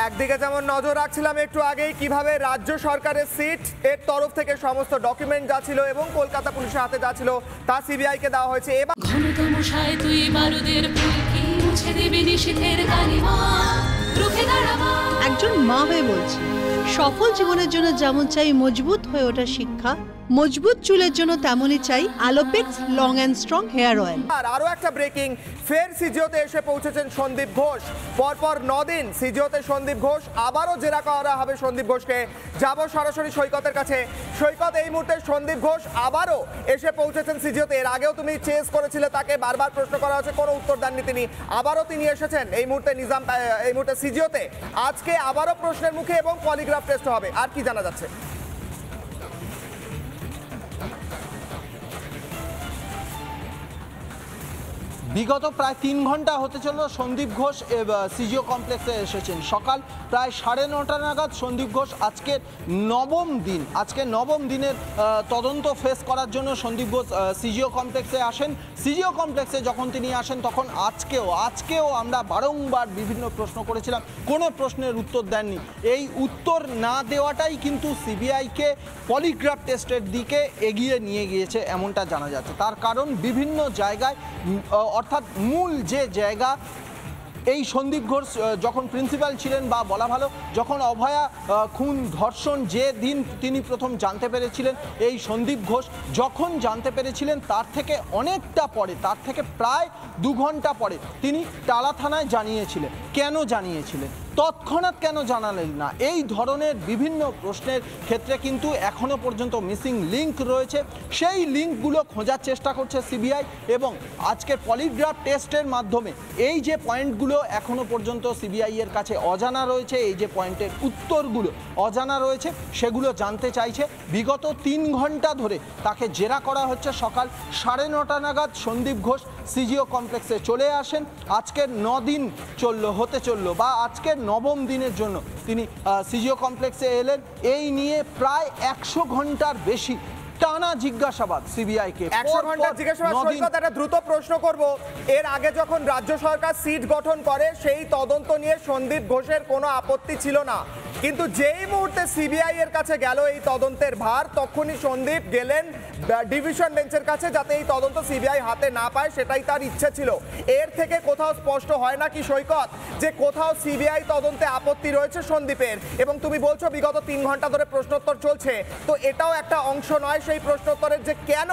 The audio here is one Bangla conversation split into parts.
একদিকে যেমন নজর রাখছিলাম একটু আগেই কিভাবে রাজ্য সরকারের সিট এর তরফ থেকে সমস্ত ডকুমেন্ট যা ছিল এবং কলকাতা পুলিশের হাতে যা ছিল তা সিবিআই কে দেওয়া হয়েছে। এবার ঘনতমশায় তুই বারুদের ফুলকি মুছে দিবি নিশীথের কালিমা রুখে দাঁড়াবা। একজন মা হয়ে বলছি, সফল জীবনের জন্য যেমন চাই মজবুত হয়ে ওঠা শিক্ষা, মজবুত চুলের জন্য তেমনই চাই alopex long and strong hair oil. আর আরো একটা ব্রেকিং, ফের সিজিওতে এসে পৌঁছেছেন সন্দীপ ঘোষ। পরপর 9 দিন সিজিওতে সন্দীপ ঘোষ, আবারও জেরা করা হবে সন্দীপ ঘোষকে। যাব সরাসরি সৈকতের কাছে। সৈকত, এই মুহূর্তে সন্দীপ ঘোষ আবারও এসে পৌঁছেছেন সিজিওতে। এর আগেও তুমি চেস করেছিলে তাকে, বারবার প্রশ্ন করা হচ্ছে, কোনো উত্তর দেননি তিনি। আবারও তিনি এসেছেন এই মুহূর্তে সিজিওতে। আজকে আবারও প্রশ্নের মুখে এবং পলিগ্রাফ টেস্ট হবে। আর কি জানা যাচ্ছে? বিগত প্রায় 3 ঘন্টা হতে চলল সন্দীপ ঘোষ সিজিও কমপ্লেক্সে এসেছেন। সকাল প্রায় 9:30 নাগাদ সন্দীপ ঘোষ আজকের নবম দিনের তদন্ত ফেস করার জন্য সন্দীপ ঘোষ সিজিও কমপ্লেক্সে আসেন। সিজিও কমপ্লেক্সে যখন তিনি আসেন তখন আজকেও আমরা বারংবার বিভিন্ন প্রশ্ন করেছিলাম, কোনো প্রশ্নের উত্তর দেননি। এই উত্তর না দেওয়াটাই কিন্তু সিবিআইকে পলিগ্রাফ টেস্টের দিকে এগিয়ে নিয়ে গিয়েছে এমনটা জানা যাচ্ছে। তার কারণ বিভিন্ন জায়গায়, অর্থাৎ মূল যে জায়গা, এই সন্দীপ ঘোষ যখন প্রিন্সিপাল ছিলেন, বা বলা ভালো যখন অভয়া খুন ধর্ষণ যে দিন তিনি প্রথম জানতে পেরেছিলেন, এই সন্দীপ ঘোষ যখন জানতে পেরেছিলেন তার থেকে অনেকটা পরে, তার থেকে প্রায় 2 ঘন্টা পরে তিনি টালা থানায় জানিয়েছিলেন। কেন জানিয়েছিলেন, তৎক্ষণাৎ কেন জানালেন না? এই ধরনের বিভিন্ন প্রশ্নের ক্ষেত্রে কিন্তু এখনো পর্যন্ত মিসিং লিঙ্ক রয়েছে। সেই লিঙ্কগুলো খোঁজার চেষ্টা করছে সিবিআই, এবং আজকের পলিগ্রাফ টেস্টের মাধ্যমে এই যে পয়েন্টগুলো এখনো পর্যন্ত সিবিআই এর কাছে অজানা রয়েছে, এই যে পয়েন্টের উত্তরগুলো অজানা রয়েছে, সেগুলো জানতে চাইছে। বিগত 3 ঘন্টা ধরে তাকে জেরা করা হচ্ছে। সকাল 9:30 নাগাদ সন্দীপ ঘোষ সিজিও কমপ্লেক্সে চলে আসেন। আজকের 9 দিন হতে চললো, বা আজকের 9ম দিনের জন্য তিনি সিজিও কমপ্লেক্সে এলেন। এই নিয়ে প্রায় 100 ঘন্টার বেশি টানা জিজ্ঞাসাবাদ সিবিআইকে। 100 ঘন্টার জিজ্ঞাসাবাদ। সৈকত, একটা দ্রুত প্রশ্ন করব, এর আগে যখন রাজ্য সরকার সিট গঠন করে সেই তদন্ত নিয়ে সন্দীপ ঘোষের কোনো আপত্তি ছিল না, কিন্তু যেই মুহূর্তে সিবিআই এর কাছে গেল এই তদন্তের ভার, তখনই সন্দীপ গেলেন ডিভিশন বেঞ্চের কাছে যাতে এই তদন্ত সিবিআই হাতে না পায়, সেটাই তার ইচ্ছে ছিল। এর থেকে কোথাও স্পষ্ট হয় না কি সৈকত যে কোথাও সিবিআই তদন্তে আপত্তি রয়েছে সন্দীপের? এবং তুমি বলছো বিগত 3 ঘন্টা ধরে প্রশ্নোত্তর চলছে, তো এটাও একটা অংশ নয় সেই প্রশ্নোত্তরের যে কেন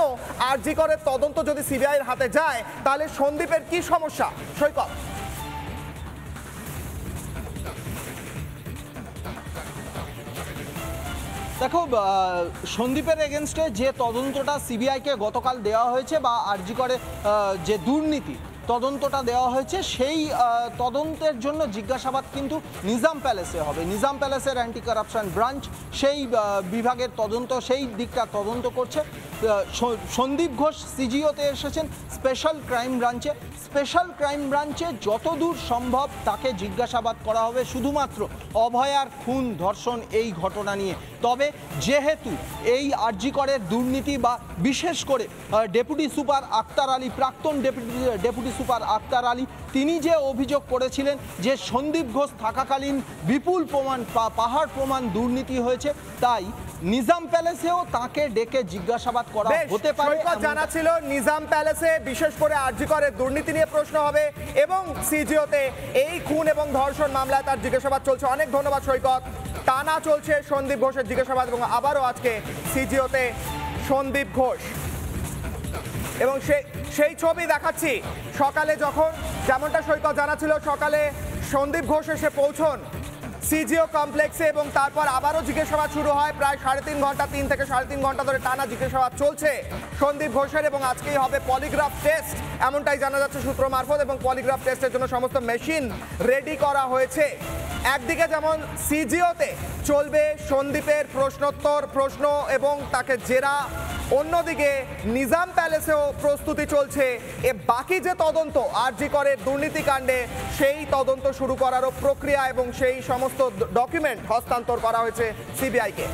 আরজি করে তদন্ত যদি সিবিআই এর হাতে যায় তাহলে সন্দীপের কি সমস্যা? সৈকত, দেখো, সন্দীপের এগেনস্টে যে তদন্তটা সিবিআইকে গতকাল দেওয়া হয়েছে, বা আরজি করে যে দুর্নীতি তদন্তটা দেওয়া হয়েছে, সেই তদন্তের জন্য জিজ্ঞাসাবাদ কিন্তু নিজাম প্যালেসে হবে। নিজাম প্যালেসের অ্যান্টি কারাপশন ব্রাঞ্চ সেই বিভাগের তদন্ত, সেই দিকটা তদন্ত করছে। সন্দীপ ঘোষ সিজিওতে এসেছেন স্পেশাল ক্রাইম ব্রাঞ্চে। স্পেশাল ক্রাইম ব্রাঞ্চে যতদূর সম্ভব তাকে জিজ্ঞাসাবাদ করা হবে শুধুমাত্র অভয়ার খুন ধর্ষণ এই ঘটনা নিয়ে। তবে যেহেতু এই আরজি করের দুর্নীতি, বা বিশেষ করে ডেপুটি সুপার আক্তার আলী, প্রাক্তন ডেপুটি সুপার আক্তার আলী, তিনি যে অভিযোগ করেছিলেন যে সন্দীপ ঘোষ থাকাকালীন বিপুল প্রমাণ, পাহাড় প্রমাণ দুর্নীতি হয়েছে, তাই নিজাম প্যালেসেও তাকে ডেকে জিজ্ঞাসাবাদ করা হতে পারে। জানা ছিল নিজাম প্যালেসে বিশেষ করে আরজি করের দুর্নীতি নিয়ে প্রশ্ন হবে, এবং সিজিওতে এই খুন এবং ধর্ষণ মামলায় তার জিজ্ঞাসাবাদ চলছে। অনেক ধন্যবাদ সৈকত। টানা চলছে সন্দীপ ঘোষের জিজ্ঞাসাবাদ, এবং আবারও আজকে সিজিওতে সন্দীপ ঘোষ। এবং সেই ছবি দেখাচ্ছি সকালে, যখন যেমনটা সৈকত জানাচ্ছিল, সকালে সন্দীপ ঘোষ এসে পৌঁছন সিজিও কমপ্লেক্সে, এবং তারপর আবারও জিজ্ঞাসাবাদ শুরু হয়। প্রায় 3.5 ঘন্টা, 3 থেকে 3.5 ঘন্টা ধরে টানা জিজ্ঞাসাবাদ চলছে সন্দীপ ঘোষের, এবং আজকেই হবে পলিগ্রাফ টেস্ট এমনটাই জানা যাচ্ছে সূত্র মারফত। এবং পলিগ্রাফ টেস্টের জন্য সমস্ত মেশিন রেডি করা হয়েছে। একদিকে যেমন সিজিওতে চলবে সন্দীপের প্রশ্নোত্তর, প্রশ্ন এবং তাকে জেরা, অন্যদিকে নিজাম প্যালেসেও প্রস্তুতি চলছে এ বাকি যে তদন্ত আরজি করের দুর্নীতিকাণ্ডে, সেই তদন্ত শুরু করারও প্রক্রিয়া, এবং সেই সমস্ত ডকুমেন্ট হস্তান্তর করা হয়েছে সিবিআইকে।